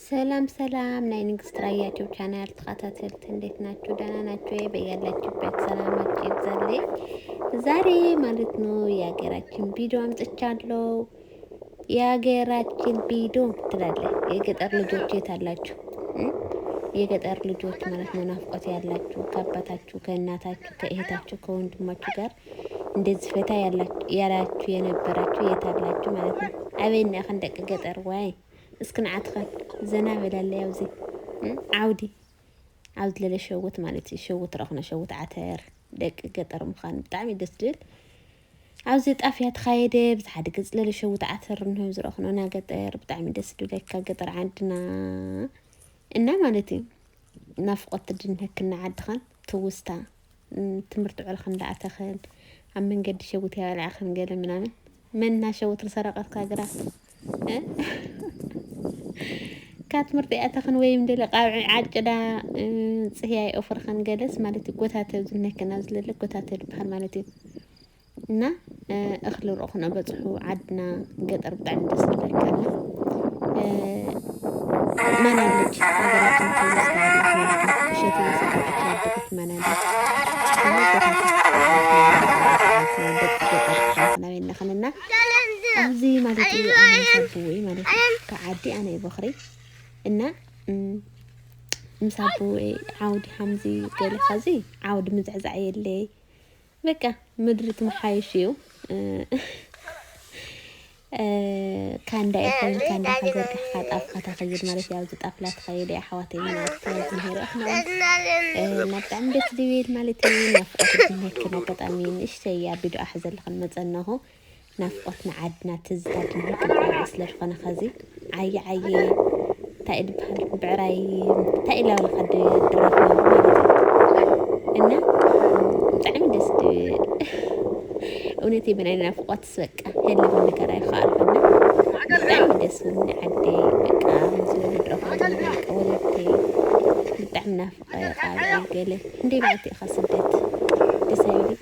ሰላም ሰላም ናይ ንግስት ራያ ዩቲዩብ ቻናል ተከታተልት እንዴት ናችሁ? ደህና ናችሁ? በያላችሁበት ሰላማችሁ ይብዛልኝ። ዛሬ ማለት ነው የሀገራችን ቪዲዮ አምጥቻለሁ። የሀገራችን ቪዲዮ ትላለህ። የገጠር ልጆች የት አላችሁ? የገጠር ልጆች ማለት ነው ናፍቆት ያላችሁ ከአባታችሁ፣ ከእናታችሁ፣ ከእህታችሁ፣ ከወንድማችሁ ጋር እንደዚህ ፈታ ያላችሁ የነበራችሁ የት አላችሁ ማለት ነው። አቤና ከንደቅ ገጠር ዋይ እስክንዓትኸን ዘና በላለ ያውዚ ዓውዲ ዓውድ ለለ ሸውት ማለት ሸውት ረኽና ሸውት ዓተር ደቂ ገጠር ምዃን ብጣዕሚ ደስ ዝብል ኣብዚ ጣፍያ ተኻየደ ብዝሓደ ገፅ ለለ ሸውት ዓተር እንሆ ዝረኽኖ ና ገጠር ብጣዕሚ ደስ ዝብለካ ገጠር ዓድና እና ማለት እዩ ናፍቆት ድንህክና ዓድኸን ትውስታ ትምህርቲ ዕልኽን ዳኣተኸን ኣብ መንገዲ ሸውት ያበልዓኸን ገለ ምናምን መና ሸውት ዝሰረቐትካ ግራት كاتمرتي أتخن ويم دل قاع عجدا صحيح أوفر خن جلس مالتي قطعة زنك نازل لك قطعة بحال مالتي نا أخلو روحنا بتحو عدنا قدر بتاع الدس لك ما نالج أقدر أنت مسكين شيء تيجي أكيد ما نالج أنا خلنا أزي مالتي أنا سبوي مالتي كعادي أنا بخري إنه مسابو عود حمزي قال خزي عود مزعزع يلي بكا مدرت محايشيو كان دا يكون كان دا خزر كحات أفخات خير مالك ياوز أفلات خير يا حواتي من أفلات هير إحنا نبت عندك ديويل مالتي نفقت هيك نبت أمين إيش يا بدو أحزر لخن مزنه نفقتنا عدنا تزداد هيك أصلش خنا خزي عي تايد بحال بعراي تايلا ولا خد درافنا إنه بطعم دس ونتي بنينا نفقت سوق هلا من كراي خالفنا بطعم دس من عدي بقى مثل درافنا ولتي بطعم نفقه قال قال ندي بعتي خاصدت تسايلي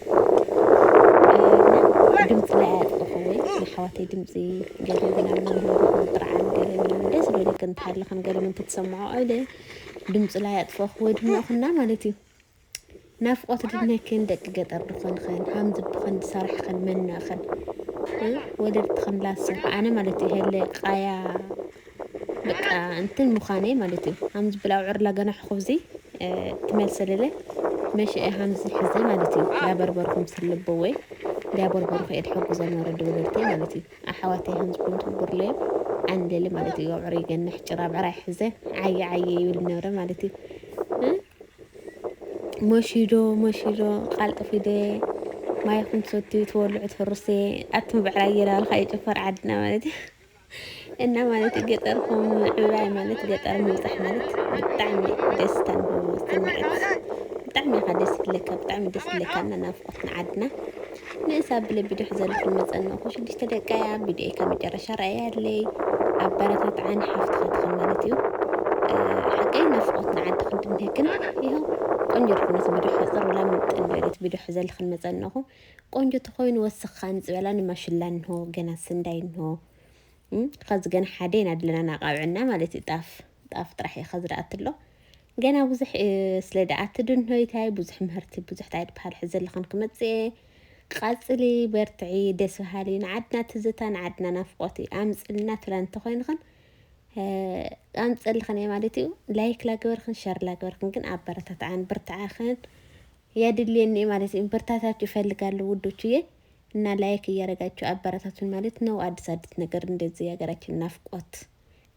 دمت لعاد أخوي محواتي دمتي قالوا لنا من طرعان قالوا لنا ليش لو كنت حال خن قالوا من تسمعوا أوله دمت لعاد فأخوي دمنا أخنا مالتي نافقت دمنا كن دق قطر خن حمد بخن صرح خن منا خن ولدت خن لا صح أنا مالتي هلا قايا بقى أنت المخانة مالتي حمد بلا عرلا جناح خبزي تمل سلله ماشي حمد حزي مالتي لا بربركم سلبوي لا بربر خير حب زمان رد ولدتي مالتي أحواتي هم كنت برلي عندي اللي مالتي وعري جنح جراب عراي حزة عي والنور مالتي مشيرو قالت في ده ما يكون صوتي تولع تفرسي أتم بعراي لا الخي جفر عدنا مالتي إنما مالتي قطرهم عراي مالتي قطر ملتح مالتي بتعمي دستن سمعت بتعمي خدس لك بتعمي دس لك أنا نافقتنا عدنا نساب اللي بدو حزل في المزنة وخش اللي اشتدق يا بدو كم جرى شرعي لي عبارة عن حفظ خد خمالتيو حقين نفقتنا عند خد من هيك يهو قنجر خناس بدو حزر ولا متنبرت بدو حزل في المزنة هو قنجر تخوين وسخان زبلان ما شلان هو جنا سندين هو خز جنا حدين عدلنا نقابعنا مالتي طاف طرحي خزرات له جنا بزح سلدعات دون هاي تاي بزح مهرتي بزح تعيد بحال حزل خنك متزي قاصلي برتعي دس هالين عدنا تزتان عدنا نفقتي أمس لنا تلان تخين خن أمس اللي خني مالتي لايك لا جبرخن شر لا جبرخن كن عبرتت عن برتعاخن يا دلي إني مالتي برتعات يفعل قال ودو شيء إن لايك يرجع شو عبرتت مالت نو عد صدت نقر ندزي أجرك نفقت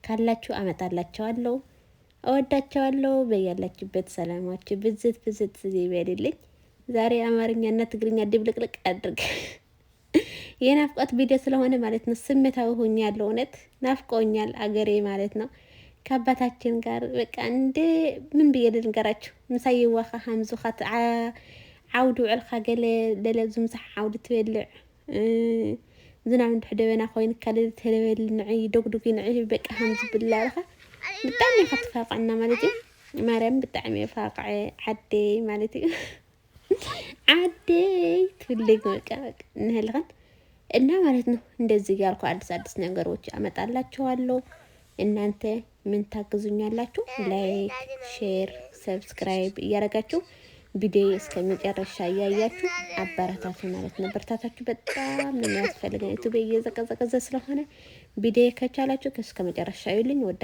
كلا شو أمت على شو الله أودت شو الله بيلا شو بيت سلامات شو بزت زي بيرلي ዛሬ አማርኛና ትግርኛ ድብልቅልቅ አድርግ የናፍቆት ቪዲዮ ስለሆነ ማለት ነው ስሜታው ሆኛለሁ እውነት ናፍቆኛል አገሬ ማለት ነው ከአባታችን ጋር በቃ እንደ ምን ብዬ ልንገራችሁ ምሳይዋኻ ሐምዙ ኻት ዓውዱ ዕልኻ ገለ ለለዙም صح ዓውዱ ትበልዕ ዝናብ እንድሕደበና ኮይን ካልል ተለበል ንዕይ ዶግዶግ ንዕይ በቃ ሐምዙ ብላልኻ ብጣዕሚ ኸትፋቅዕና ማለት እዩ ማርያም ብጣዕሚ ፋቅዐ ዓዴ ማለት እዩ عادي تفلق مكانك نهلغن እና ማለት ነው እንደዚህ ያልኩ አዲስ ነገሮች አመጣላችኋለሁ እናንተ ምን ታግዙኛላችሁ? ላይክ፣ ሼር፣ ሰብስክራይብ እያደረጋችሁ ቪዲዮ እስከ መጨረሻ እያያችሁ አበረታቱ ማለት ነው። በርታታችሁ በጣም ነው የሚያስፈልገው። ዩቲዩብ እየዘቀዘቀዘ ስለሆነ ቪዲዮ ከቻላችሁ እስከ መጨረሻ ይሉኝ ወዳ